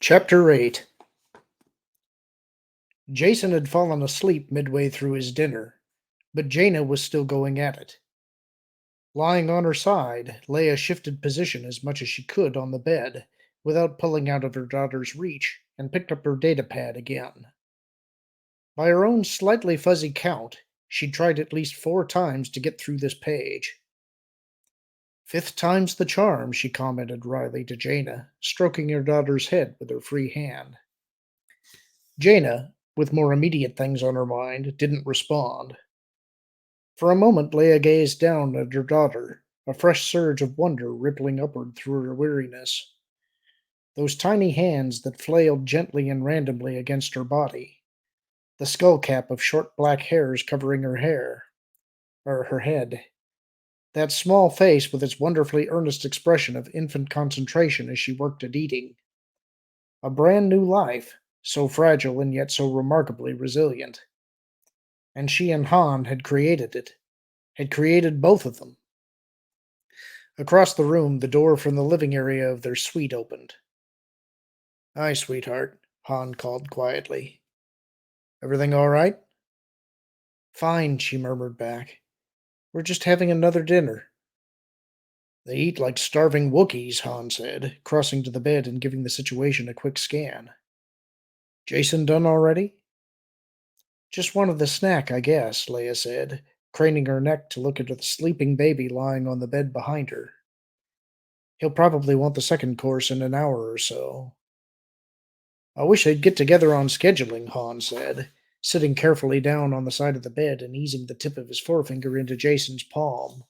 Chapter 8. Jason had fallen asleep midway through his dinner, but Jaina was still going at it. Lying on her side, Leia shifted position as much as she could on the bed, without pulling out of her daughter's reach, and picked up her datapad again. By her own slightly fuzzy count, she'd tried at least 4 times to get through this page. Fifth time's the charm, she commented wryly to Jaina, stroking her daughter's head with her free hand. Jaina, with more immediate things on her mind, didn't respond. For a moment Leia gazed down at her daughter, a fresh surge of wonder rippling upward through her weariness. Those tiny hands that flailed gently and randomly against her body, the skull cap of short black hairs covering her head, that small face with its wonderfully earnest expression of infant concentration as she worked at eating. A brand new life, so fragile and yet so remarkably resilient. And she and Han had created it, had created both of them. Across the room, the door from the living area of their suite opened. "Hi, sweetheart," Han called quietly. "Everything all right?" "Fine," she murmured back. "We're just having another dinner." "They eat like starving Wookiees," Han said, crossing to the bed and giving the situation a quick scan. "Jason done already?" "Just wanted the snack, I guess," Leia said, craning her neck to look at the sleeping baby lying on the bed behind her. "He'll probably want the second course in an hour or so." "I wish they'd get together on scheduling," Han said, sitting carefully down on the side of the bed and easing the tip of his forefinger into Jason's palm.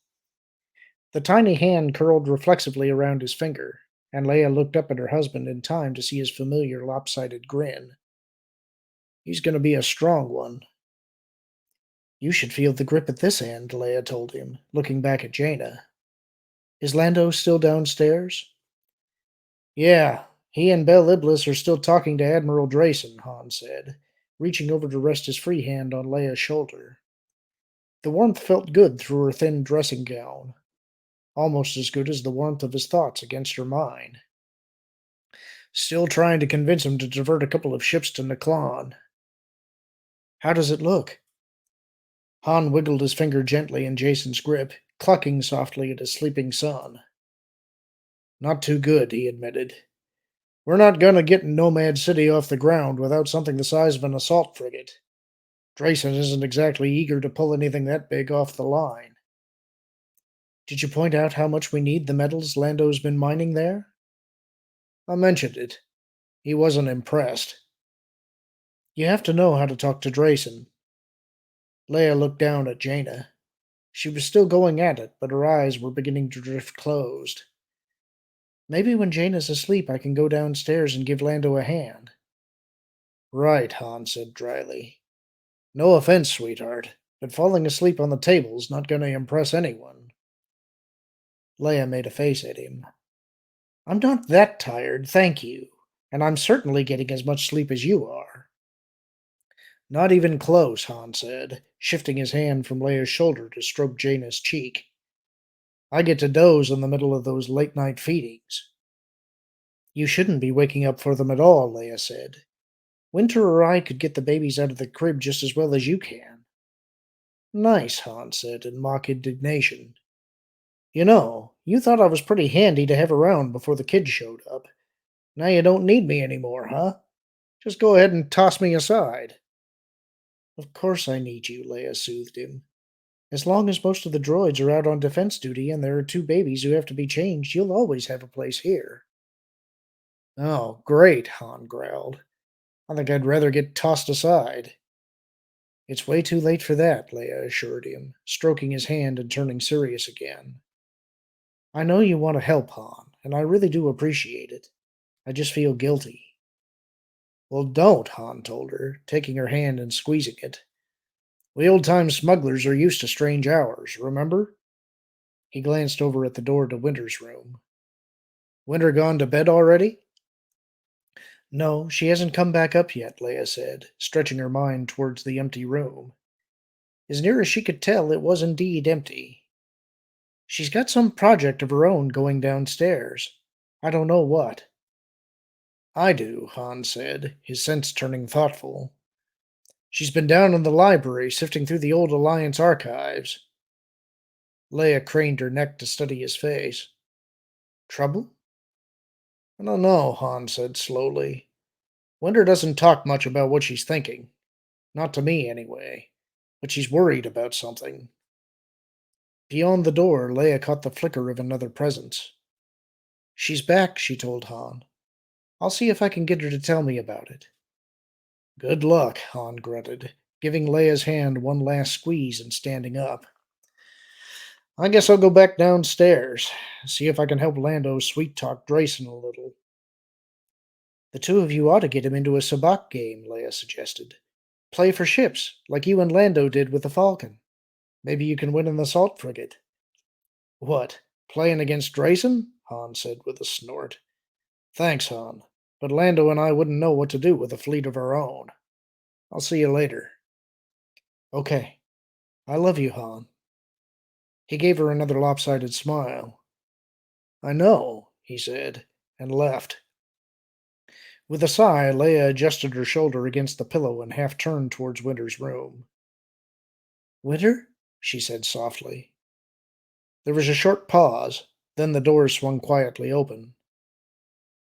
The tiny hand curled reflexively around his finger, and Leia looked up at her husband in time to see his familiar lopsided grin. "He's going to be a strong one." "You should feel the grip at this end," Leia told him, looking back at Jaina. "Is Lando still downstairs?" "Yeah, he and Bel Iblis are still talking to Admiral Drayson," Han said, reaching over to rest his free hand on Leia's shoulder. The warmth felt good through her thin dressing gown, almost as good as the warmth of his thoughts against her mind. "Still trying to convince him to divert a couple of ships to Naklan." "How does it look?" Han wiggled his finger gently in Jason's grip, clucking softly at his sleeping son. "Not too good," he admitted. "We're not gonna get Nomad City off the ground without something the size of an assault frigate. Drayson isn't exactly eager to pull anything that big off the line." "Did you point out how much we need the metals Lando's been mining there?" "I mentioned it. He wasn't impressed." "You have to know how to talk to Drayson." Leia looked down at Jaina. She was still going at it, but her eyes were beginning to drift closed. "Maybe when Jaina's asleep I can go downstairs and give Lando a hand." "Right," Han said dryly. "No offense, sweetheart, but falling asleep on the table's not going to impress anyone." Leia made a face at him. "I'm not that tired, thank you, and I'm certainly getting as much sleep as you are." "Not even close," Han said, shifting his hand from Leia's shoulder to stroke Jaina's cheek. "I get to doze in the middle of those late-night feedings." "You shouldn't be waking up for them at all," Leia said. "Winter or I could get the babies out of the crib just as well as you can." "Nice," Han said in mock indignation. You thought I was pretty handy to have around before the kids showed up. Now you don't need me anymore, huh? Just go ahead and toss me aside." "Of course I need you," Leia soothed him. "As long as most of the droids are out on defense duty and there are 2 babies who have to be changed, you'll always have a place here." "Oh, great," Han growled. "I think I'd rather get tossed aside." "It's way too late for that," Leia assured him, stroking his hand and turning serious again. "I know you want to help, Han, and I really do appreciate it. I just feel guilty." "Well, don't," Han told her, taking her hand and squeezing it. "We old-time smugglers are used to strange hours, remember?" He glanced over at the door to Winter's room. "Winter gone to bed already?" "No, she hasn't come back up yet," Leia said, stretching her mind towards the empty room. As near as she could tell, it was indeed empty. "She's got some project of her own going downstairs. I don't know what." I do, Han said, his sense turning thoughtful. She's been down in the library sifting through the old Alliance archives. Leia craned her neck to study his face. Trouble? I don't know, Han said slowly. Winder doesn't talk much about what she's thinking. Not to me, anyway. But she's worried about something. Beyond the door, Leia caught the flicker of another presence. She's back, she told Han. I'll see if I can get her to tell me about it. Good luck, Han grunted, giving Leia's hand one last squeeze and standing up. I guess I'll go back downstairs, see if I can help Lando sweet talk Drayson a little. The two of you ought to get him into a sabacc game, Leia suggested. Play for ships, like you and Lando did with the Falcon. Maybe you can win an assault frigate. What, playing against Drayson? Han said with a snort. Thanks, Han, but Lando and I wouldn't know what to do with a fleet of our own. I'll see you later. Okay. I love you, Han. He gave her another lopsided smile. I know, he said, and left. With a sigh, Leia adjusted her shoulder against the pillow and half turned towards Winter's room. Winter? She said softly. There was a short pause, then the door swung quietly open.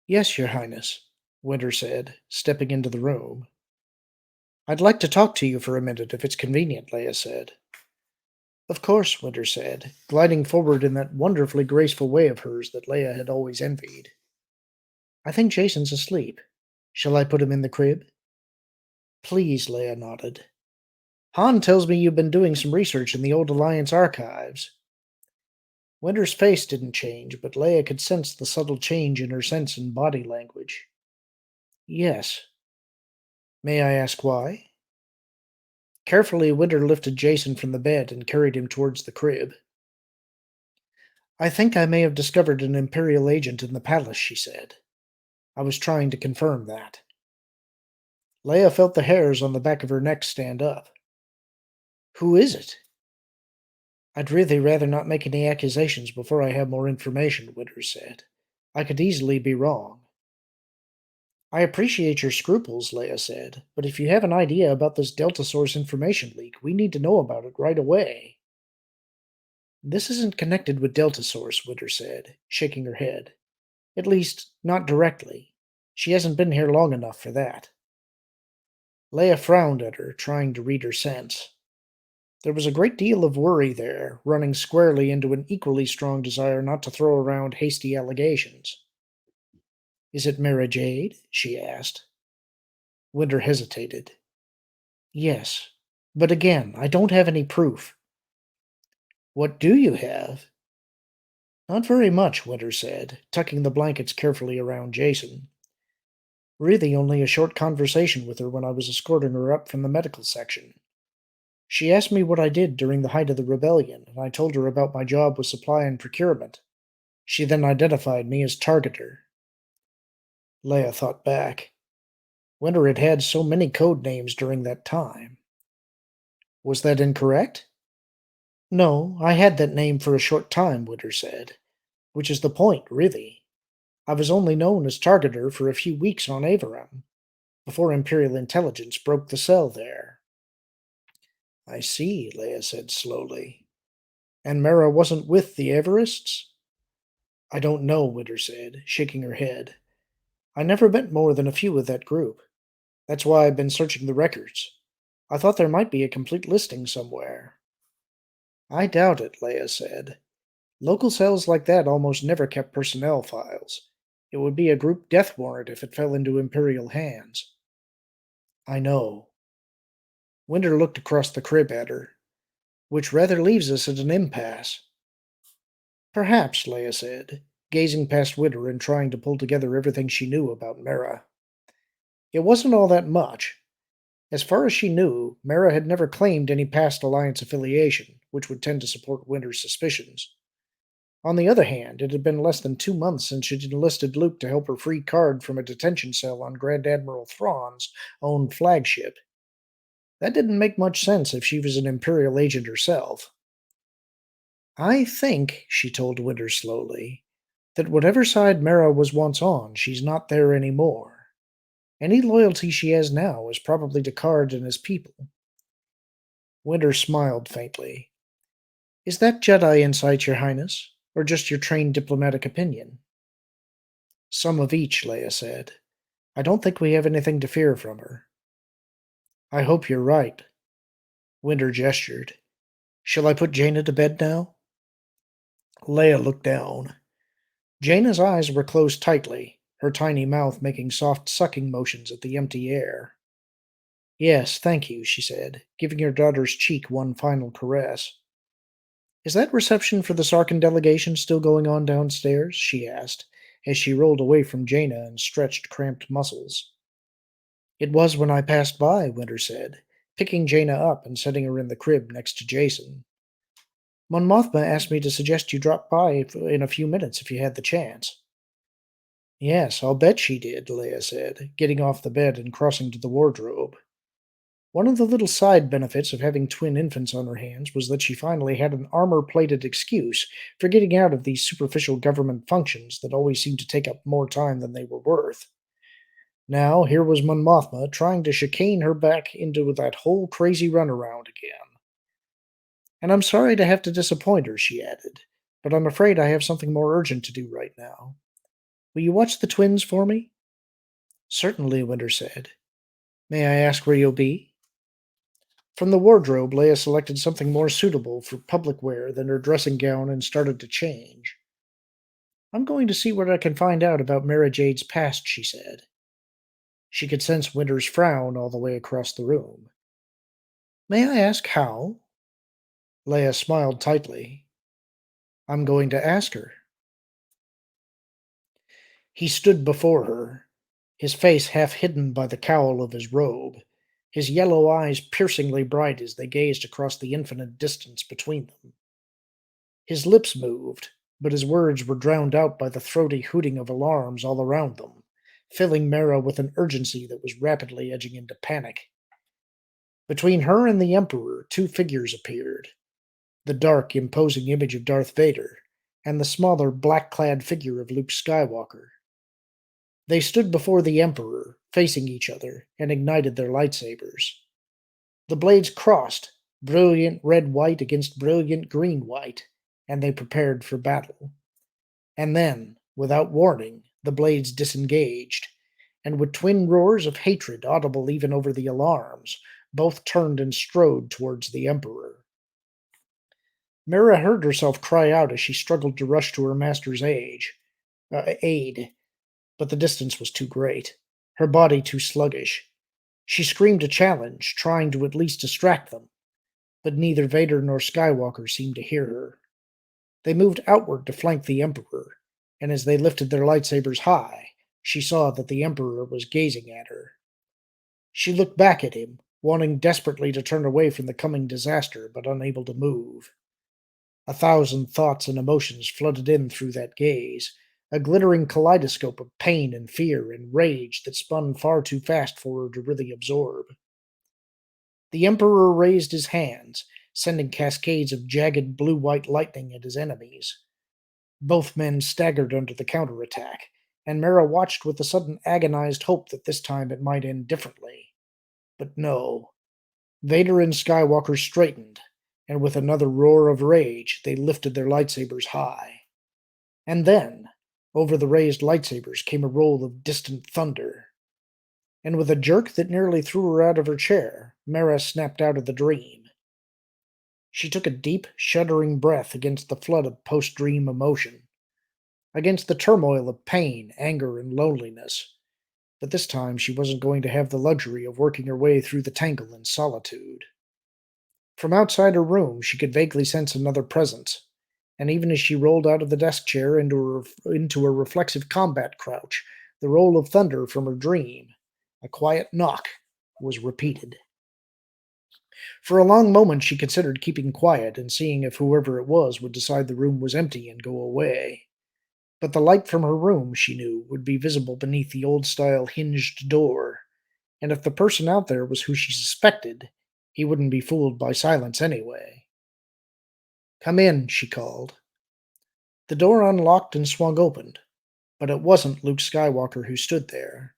Yes, Your Highness, Winter said, stepping into the room. I'd like to talk to you for a minute, if it's convenient, Leia said. Of course, Winter said, gliding forward in that wonderfully graceful way of hers that Leia had always envied. I think Jason's asleep. Shall I put him in the crib? Please, Leia nodded. Han tells me you've been doing some research in the old Alliance archives. Winter's face didn't change, but Leia could sense the subtle change in her sense and body language. Yes. May I ask why? Carefully, Winter lifted Jason from the bed and carried him towards the crib. I think I may have discovered an Imperial agent in the palace, she said. I was trying to confirm that. Leia felt the hairs on the back of her neck stand up. Who is it? I'd really rather not make any accusations before I have more information, Winters said. I could easily be wrong. I appreciate your scruples, Leia said, but if you have an idea about this Delta Source information leak, we need to know about it right away. This isn't connected with Delta Source, Winter said, shaking her head. At least, not directly. She hasn't been here long enough for that. Leia frowned at her, trying to read her sense. There was a great deal of worry there, running squarely into an equally strong desire not to throw around hasty allegations. Is it Mara Jade? She asked. Winter hesitated. Yes, but again, I don't have any proof. What do you have? Not very much, Winter said, tucking the blankets carefully around Jason. Really only a short conversation with her when I was escorting her up from the medical section. She asked me what I did during the height of the rebellion, and I told her about my job with supply and procurement. She then identified me as Targeter. Leia thought back. Winter had had so many code names during that time. Was that incorrect? No, I had that name for a short time, Winter said. Which is the point, really. I was only known as Targeter for a few weeks on Avaram, before Imperial Intelligence broke the cell there. I see, Leia said slowly. And Mara wasn't with the Avarists? I don't know, Winter said, shaking her head. I never met more than a few of that group. That's why I've been searching the records. I thought there might be a complete listing somewhere. I doubt it, Leia said. Local cells like that almost never kept personnel files. It would be a group death warrant if it fell into Imperial hands. I know. Winter looked across the crib at her. Which rather leaves us at an impasse. Perhaps, Leia said, gazing past Winter and trying to pull together everything she knew about Mara. It wasn't all that much. As far as she knew, Mara had never claimed any past Alliance affiliation, which would tend to support Winter's suspicions. On the other hand, it had been less than 2 months since she'd enlisted Luke to help her free Card from a detention cell on Grand Admiral Thrawn's own flagship. That didn't make much sense if she was an Imperial agent herself. I think, she told Winter slowly, That whatever side Mara was once on, she's not there anymore. Any loyalty she has now is probably to Card and his people. Winter smiled faintly. Is that Jedi insight, Your Highness, or just your trained diplomatic opinion? Some of each, Leia said. I don't think we have anything to fear from her. I hope you're right. Winter gestured. Shall I put Jaina to bed now? Leia looked down. Jaina's eyes were closed tightly, her tiny mouth making soft sucking motions at the empty air. Yes, thank you, she said, giving her daughter's cheek one final caress. Is that reception for the Sarkin delegation still going on downstairs? She asked, as she rolled away from Jaina and stretched cramped muscles. It was when I passed by, Winter said, picking Jaina up and setting her in the crib next to Jason. Mon Mothma asked me to suggest you drop by in a few minutes if you had the chance. Yes, I'll bet she did, Leia said, getting off the bed and crossing to the wardrobe. One of the little side benefits of having twin infants on her hands was that she finally had an armor-plated excuse for getting out of these superficial government functions that always seemed to take up more time than they were worth. Now, here was Mon Mothma trying to chicane her back into that whole crazy runaround again. And I'm sorry to have to disappoint her, she added, but I'm afraid I have something more urgent to do right now. Will you watch the twins for me? Certainly, Winter said. May I ask where you'll be? From the wardrobe, Leia selected something more suitable for public wear than her dressing gown and started to change. I'm going to see what I can find out about Mara Jade's past, she said. She could sense Winter's frown all the way across the room. May I ask how? Leia smiled tightly. I'm going to ask her. He stood before her, his face half hidden by the cowl of his robe, his yellow eyes piercingly bright as they gazed across the infinite distance between them. His lips moved, but his words were drowned out by the throaty hooting of alarms all around them, filling Mara with an urgency that was rapidly edging into panic. Between her and the Emperor, two figures appeared, the dark, imposing image of Darth Vader, and the smaller, black-clad figure of Luke Skywalker. They stood before the Emperor, facing each other, and ignited their lightsabers. The blades crossed, brilliant red-white against brilliant green-white, and they prepared for battle. And then, without warning, the blades disengaged, and with twin roars of hatred audible even over the alarms, both turned and strode towards the Emperor. Mara heard herself cry out as she struggled to rush to her master's aid, but the distance was too great, her body too sluggish. She screamed a challenge, trying to at least distract them, but neither Vader nor Skywalker seemed to hear her. They moved outward to flank the Emperor, and as they lifted their lightsabers high, she saw that the Emperor was gazing at her. She looked back at him, wanting desperately to turn away from the coming disaster, but unable to move. A thousand thoughts and emotions flooded in through that gaze, a glittering kaleidoscope of pain and fear and rage that spun far too fast for her to really absorb. The Emperor raised his hands, sending cascades of jagged blue-white lightning at his enemies. Both men staggered under the counterattack, and Mara watched with a sudden agonized hope that this time it might end differently. But no. Vader and Skywalker straightened, and with another roar of rage, they lifted their lightsabers high. And then, over the raised lightsabers came a roll of distant thunder. And with a jerk that nearly threw her out of her chair, Mara snapped out of the dream. She took a deep, shuddering breath against the flood of post-dream emotion, against the turmoil of pain, anger, and loneliness. But this time she wasn't going to have the luxury of working her way through the tangle in solitude. From outside her room she could vaguely sense another presence, and even as she rolled out of the desk chair into a reflexive combat crouch, the roll of thunder from her dream, a quiet knock, was repeated. For a long moment she considered keeping quiet and seeing if whoever it was would decide the room was empty and go away. But the light from her room, she knew, would be visible beneath the old-style hinged door, and if the person out there was who she suspected, he wouldn't be fooled by silence anyway. "Come in," she called. The door unlocked and swung open, but it wasn't Luke Skywalker who stood there.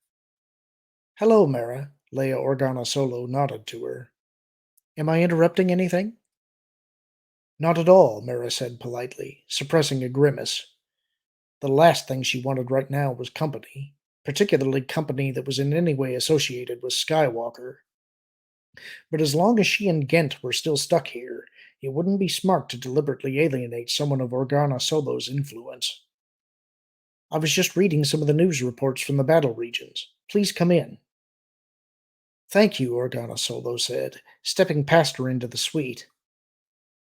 Hello, Mara, Leia Organa Solo nodded to her. Am I interrupting anything? Not at all, Mara said politely, suppressing a grimace. The last thing she wanted right now was company, particularly company that was in any way associated with Skywalker. But as long as she and Ghent were still stuck here, it wouldn't be smart to deliberately alienate someone of Organa Solo's influence. I was just reading some of the news reports from the battle regions. Please come in. Thank you, Organa Solo said, stepping past her into the suite.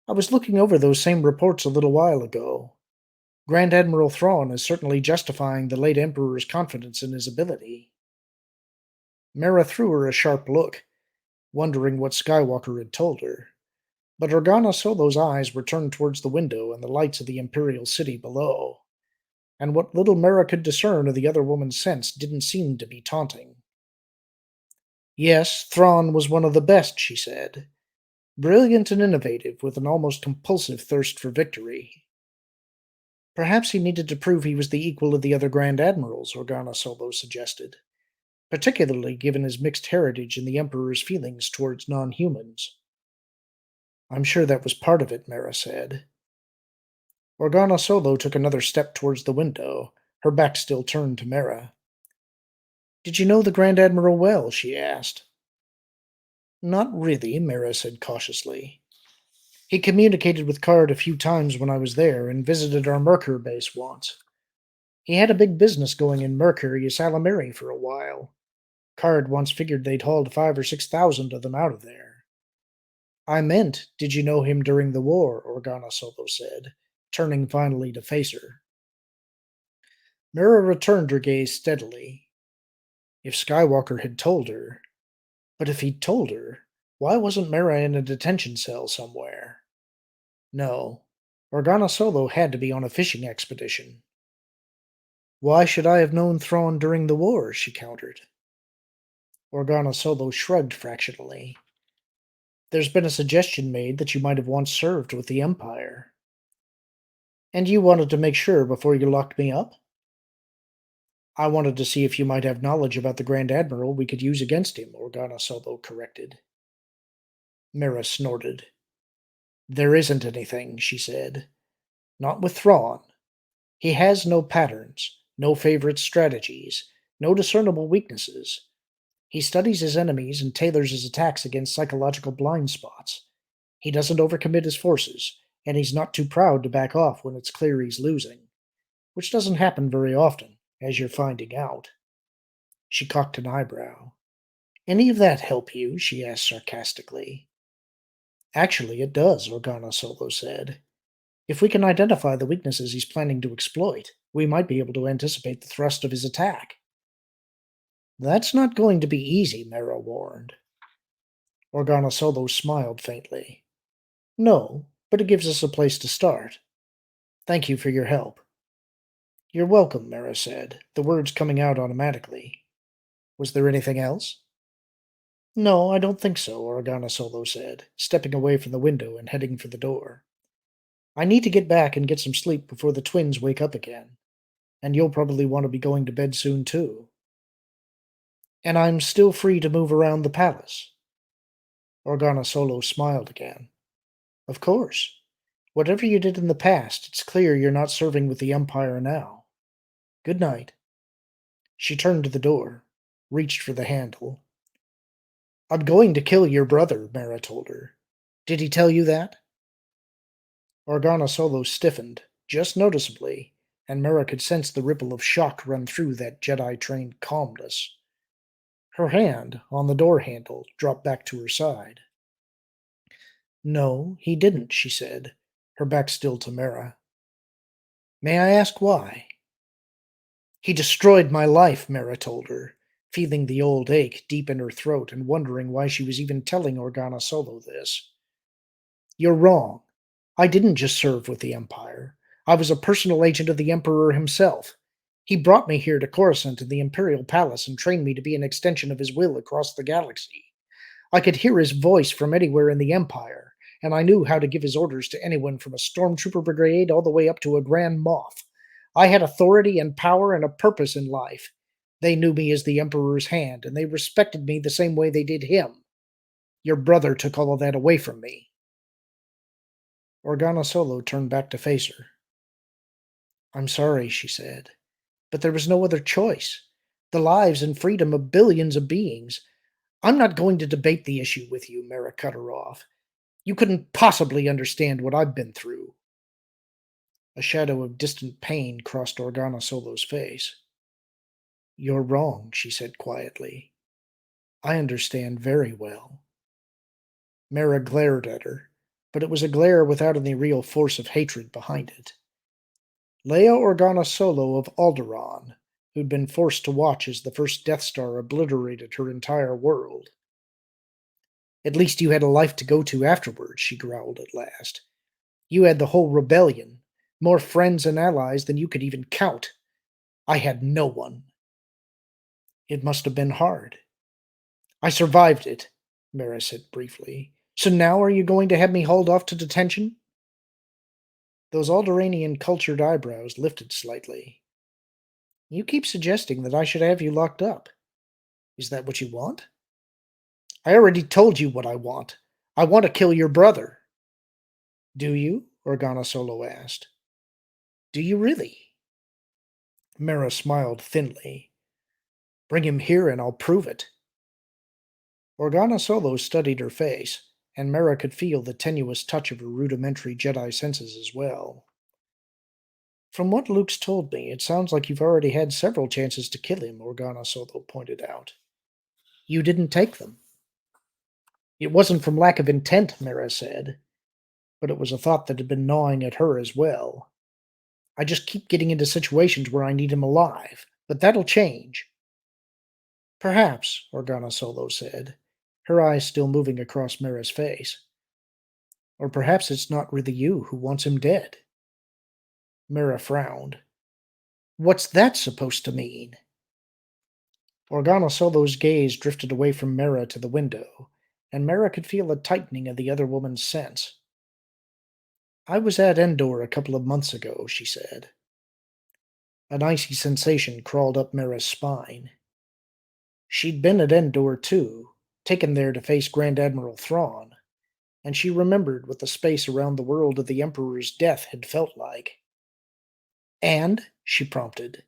I was looking over those same reports a little while ago. Grand Admiral Thrawn is certainly justifying the late Emperor's confidence in his ability. Mara threw her a sharp look, wondering what Skywalker had told her. But Organa Solo's eyes were turned towards the window and the lights of the Imperial city below, and what little Mara could discern of the other woman's sense didn't seem to be taunting. Yes, Thrawn was one of the best, she said. Brilliant and innovative, with an almost compulsive thirst for victory. Perhaps he needed to prove he was the equal of the other Grand Admirals, Organa Solo suggested, particularly given his mixed heritage and the Emperor's feelings towards non-humans. I'm sure that was part of it, Mara said. Organa Solo took another step towards the window, her back still turned to Mara. Did you know the Grand Admiral well? She asked. Not really, Mara said cautiously. He communicated with Card a few times when I was there and visited our Merkur base once. He had a big business going in Mercury Salamari for a while. Card once figured they'd hauled 5 or 6,000 of them out of there. I meant, did you know him during the war? Organa Solo said, turning finally to face her. Mira returned her gaze steadily. If Skywalker had told her. But if he'd told her, why wasn't Mira in a detention cell somewhere? No, Organa Solo had to be on a fishing expedition. Why should I have known Thrawn during the war? She countered. Organa Solo shrugged fractionally. There's been a suggestion made that you might have once served with the Empire. And you wanted to make sure before you locked me up? I wanted to see if you might have knowledge about the Grand Admiral we could use against him, Organa Solo corrected. Mira snorted. There isn't anything, she said. Not with Thrawn. He has no patterns, no favorite strategies, no discernible weaknesses. He studies his enemies and tailors his attacks against psychological blind spots. He doesn't overcommit his forces, and he's not too proud to back off when it's clear he's losing, which doesn't happen very often, as you're finding out. She cocked an eyebrow. Any of that help you? She asked sarcastically. Actually, it does, Organa Solo said. If we can identify the weaknesses he's planning to exploit, we might be able to anticipate the thrust of his attack. That's not going to be easy, Mara warned. Organa Solo smiled faintly. No, but it gives us a place to start. Thank you for your help. You're welcome, Mara said, the words coming out automatically. Was there anything else? No, I don't think so, Organa Solo said, stepping away from the window and heading for the door. I need to get back and get some sleep before the twins wake up again. And you'll probably want to be going to bed soon, too. And I'm still free to move around the palace. Organa Solo smiled again. Of course. Whatever you did in the past, it's clear you're not serving with the Empire now. Good night. She turned to the door, reached for the handle. I'm going to kill your brother, Mara told her. Did he tell you that? Organa Solo stiffened, just noticeably, and Mara could sense the ripple of shock run through that Jedi-trained calmness. Her hand, on the door handle, dropped back to her side. No, he didn't, she said, her back still to Mara. May I ask why? He destroyed my life, Mara told her, feeling the old ache deep in her throat and wondering why she was even telling Organa Solo this. You're wrong. I didn't just serve with the Empire. I was a personal agent of the Emperor himself. He brought me here to Coruscant in the Imperial Palace and trained me to be an extension of his will across the galaxy. I could hear his voice from anywhere in the Empire, and I knew how to give his orders to anyone from a stormtrooper brigade all the way up to a Grand Moff. I had authority and power and a purpose in life. They knew me as the Emperor's hand, and they respected me the same way they did him. Your brother took all of that away from me. Organa Solo turned back to face her. I'm sorry, she said, but there was no other choice. The lives and freedom of billions of beings. I'm not going to debate the issue with you, Mara cut her off. You couldn't possibly understand what I've been through. A shadow of distant pain crossed Organa Solo's face. You're wrong, she said quietly. I understand very well. Mara glared at her, but it was a glare without any real force of hatred behind it. Leia Organa Solo of Alderaan, who'd been forced to watch as the first Death Star obliterated her entire world. At least you had a life to go to afterwards, she growled at last. You had the whole rebellion, more friends and allies than you could even count. I had no one. It must have been hard. I survived it, Mara said briefly. So now are you going to have me hauled off to detention? Those Alderanian cultured eyebrows lifted slightly. You keep suggesting that I should have you locked up. Is that what you want? I already told you what I want. I want to kill your brother. Do you? Organa Solo asked. Do you really? Mara smiled thinly. Bring him here and I'll prove it. Organa Solo studied her face, and Mara could feel the tenuous touch of her rudimentary Jedi senses as well. From what Luke's told me, it sounds like you've already had several chances to kill him, Organa Solo pointed out. You didn't take them. It wasn't from lack of intent, Mara said, but it was a thought that had been gnawing at her as well. I just keep getting into situations where I need him alive, but that'll change. Perhaps, Organa Solo said, her eyes still moving across Mara's face. Or perhaps it's not really you who wants him dead. Mara frowned. What's that supposed to mean? Organa Solo's gaze drifted away from Mara to the window, and Mara could feel a tightening of the other woman's sense. I was at Endor a couple of months ago, she said. An icy sensation crawled up Mara's spine. She'd been at Endor, too, taken there to face Grand Admiral Thrawn, and she remembered what the space around the world of the Emperor's death had felt like. And, she prompted.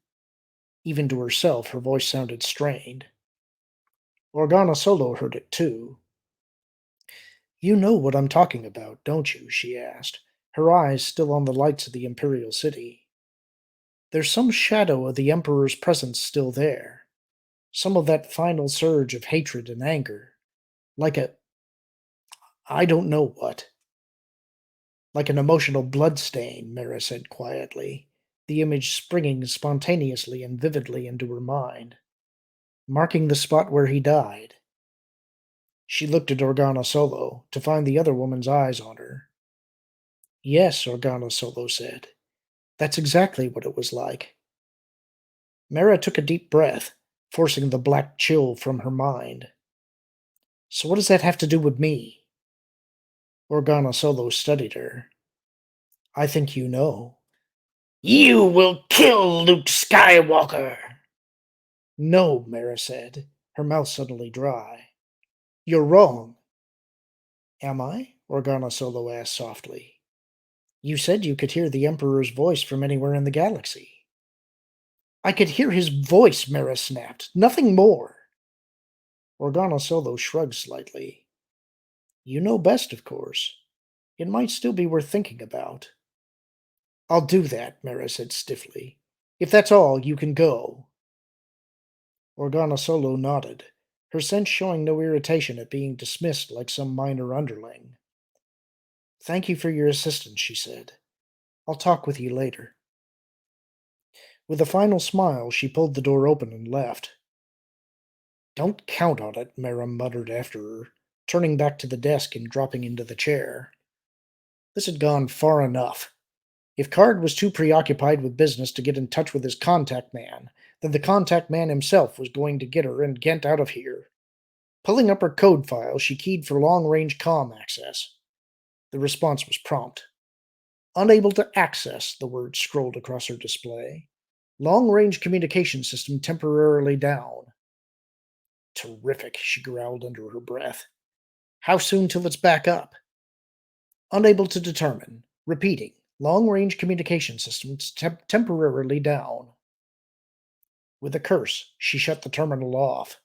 Even to herself, her voice sounded strained. Organa Solo heard it, too. You know what I'm talking about, don't you? She asked, her eyes still on the lights of the Imperial City. There's some shadow of the Emperor's presence still there. Some of that final surge of hatred and anger. Like a... I don't know what. Like an emotional bloodstain, Mara said quietly, the image springing spontaneously and vividly into her mind, marking the spot where he died. She looked at Organa Solo to find the other woman's eyes on her. Yes, Organa Solo said. That's exactly what it was like. Mara took a deep breath, forcing the black chill from her mind. So what does that have to do with me? Organa Solo studied her. I think you know. You will kill Luke Skywalker! No, Mara said, her mouth suddenly dry. You're wrong. Am I? Organa Solo asked softly. You said you could hear the Emperor's voice from anywhere in the galaxy. I could hear his voice, Mara snapped. Nothing more. Organa Solo shrugged slightly. You know best, of course. It might still be worth thinking about. I'll do that, Mara said stiffly. If that's all, you can go. Organa Solo nodded, her sense showing no irritation at being dismissed like some minor underling. Thank you for your assistance, she said. I'll talk with you later. With a final smile, she pulled the door open and left. Don't count on it, Mara muttered after her, turning back to the desk and dropping into the chair. This had gone far enough. If Card was too preoccupied with business to get in touch with his contact man, then the contact man himself was going to get her and get out of here. Pulling up her code file, she keyed for long-range comm access. The response was prompt. Unable to access, the word scrolled across her display. Long range communication system temporarily down. Terrific, she growled under her breath. How soon till it's back up? Unable to determine. Repeating. Long range communication systems temporarily down. With a curse, she shut the terminal off.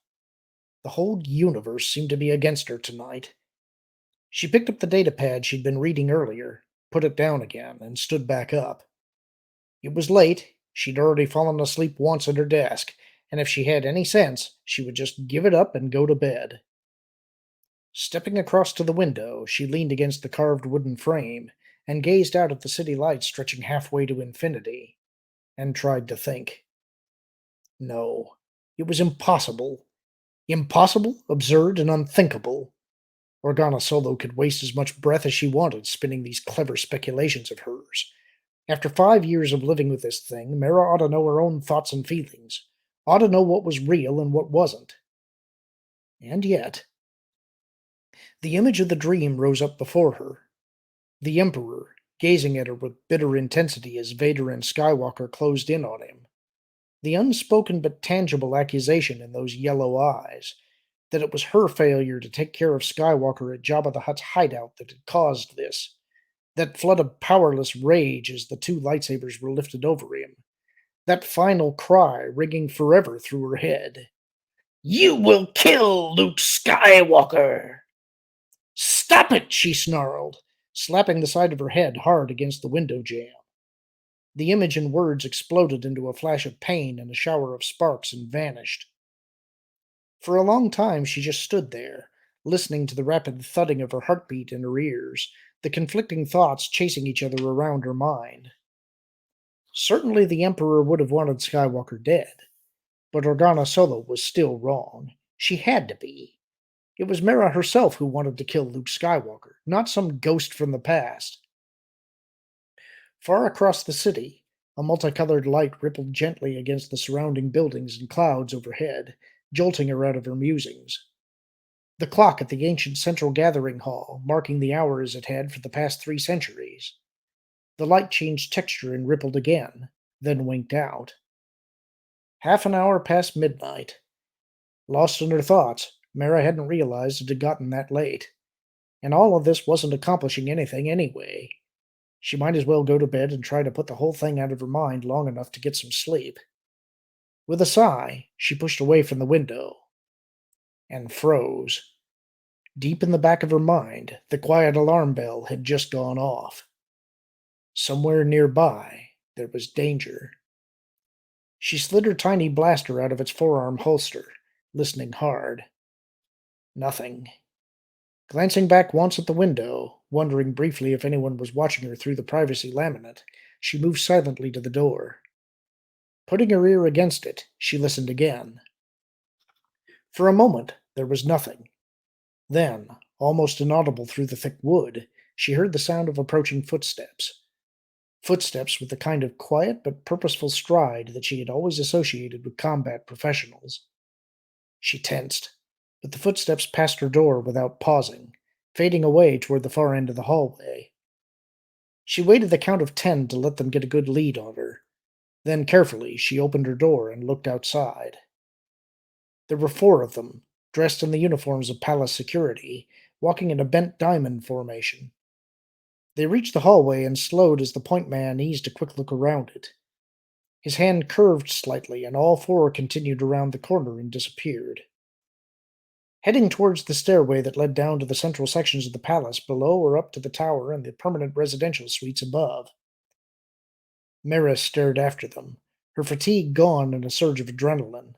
The whole universe seemed to be against her tonight. She picked up the datapad she'd been reading earlier, put it down again, and stood back up. It was late. She'd already fallen asleep once at her desk, and if she had any sense, she would just give it up and go to bed. Stepping across to the window, she leaned against the carved wooden frame and gazed out at the city lights stretching halfway to infinity, and tried to think. No, it was impossible. Impossible, absurd, and unthinkable. Organa Solo could waste as much breath as she wanted spinning these clever speculations of hers. After 5 years of living with this thing, Mara ought to know her own thoughts and feelings, ought to know what was real and what wasn't. And yet, the image of the dream rose up before her. The Emperor, gazing at her with bitter intensity as Vader and Skywalker closed in on him. The unspoken but tangible accusation in those yellow eyes that it was her failure to take care of Skywalker at Jabba the Hutt's hideout that had caused this. That flood of powerless rage as the two lightsabers were lifted over him. That final cry ringing forever through her head. You will kill Luke Skywalker! Stop it, she snarled, slapping the side of her head hard against the window jamb. The image and words exploded into a flash of pain and a shower of sparks and vanished. For a long time she just stood there, listening to the rapid thudding of her heartbeat in her ears, the conflicting thoughts chasing each other around her mind. Certainly the Emperor would have wanted Skywalker dead, but Organa Solo was still wrong. She had to be. It was Mara herself who wanted to kill Luke Skywalker, not some ghost from the past. Far across the city, a multicolored light rippled gently against the surrounding buildings and clouds overhead, jolting her out of her musings. The clock at the ancient central gathering hall, marking the hours it had for the past 3 centuries. The light changed texture and rippled again, then winked out. Half an hour past midnight. Lost in her thoughts, Mara hadn't realized it had gotten that late. And all of this wasn't accomplishing anything anyway. She might as well go to bed and try to put the whole thing out of her mind long enough to get some sleep. With a sigh, she pushed away from the window and froze. Deep in the back of her mind, the quiet alarm bell had just gone off. Somewhere nearby, there was danger. She slid her tiny blaster out of its forearm holster, listening hard. Nothing. Glancing back once at the window, wondering briefly if anyone was watching her through the privacy laminate, she moved silently to the door. Putting her ear against it, she listened again. For a moment, there was nothing. Then, almost inaudible through the thick wood, she heard the sound of approaching footsteps. Footsteps with the kind of quiet but purposeful stride that she had always associated with combat professionals. She tensed, but the footsteps passed her door without pausing, fading away toward the far end of the hallway. She waited the count of 10 to let them get a good lead on her. Then carefully she opened her door and looked outside. There were 4 of them, dressed in the uniforms of palace security, walking in a bent diamond formation. They reached the hallway and slowed as the point man eased a quick look around it. His hand curved slightly, and all 4 continued around the corner and disappeared. Heading towards the stairway that led down to the central sections of the palace below or up to the tower and the permanent residential suites above. Mara stared after them, her fatigue gone in a surge of adrenaline.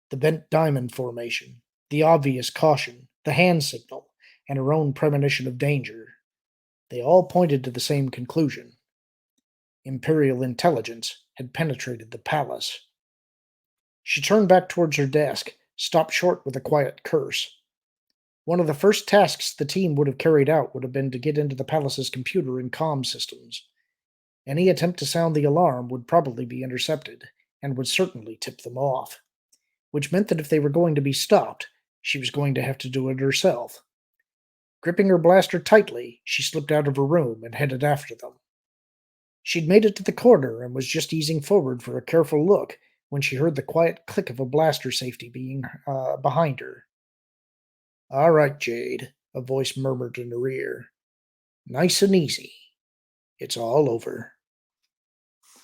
The bent diamond formation, the obvious caution, the hand signal, and her own premonition of danger. They all pointed to the same conclusion. Imperial Intelligence had penetrated the palace. She turned back towards her desk, stopped short with a quiet curse. One of the first tasks the team would have carried out would have been to get into the palace's computer and comm systems. Any attempt to sound the alarm would probably be intercepted, and would certainly tip them off. Which meant that if they were going to be stopped, she was going to have to do it herself. Gripping her blaster tightly, she slipped out of her room and headed after them. She'd made it to the corner and was just easing forward for a careful look when she heard the quiet click of a blaster safety being behind her. "All right, Jade," a voice murmured in her ear. "Nice and easy. It's all over."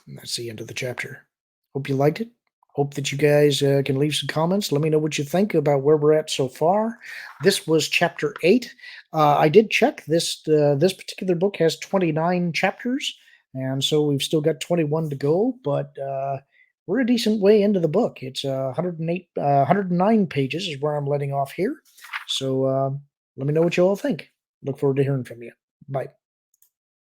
And that's the end of the chapter. Hope you liked it. Hope that you guys can leave some comments. Let me know what you think about where we're at so far. This was chapter 8. I did check this particular book has 29 chapters, and so we've still got 21 to go. But we're a decent way into the book. It's 109 pages is where I'm letting off here. So let me know what you all think. Look forward to hearing from you. Bye.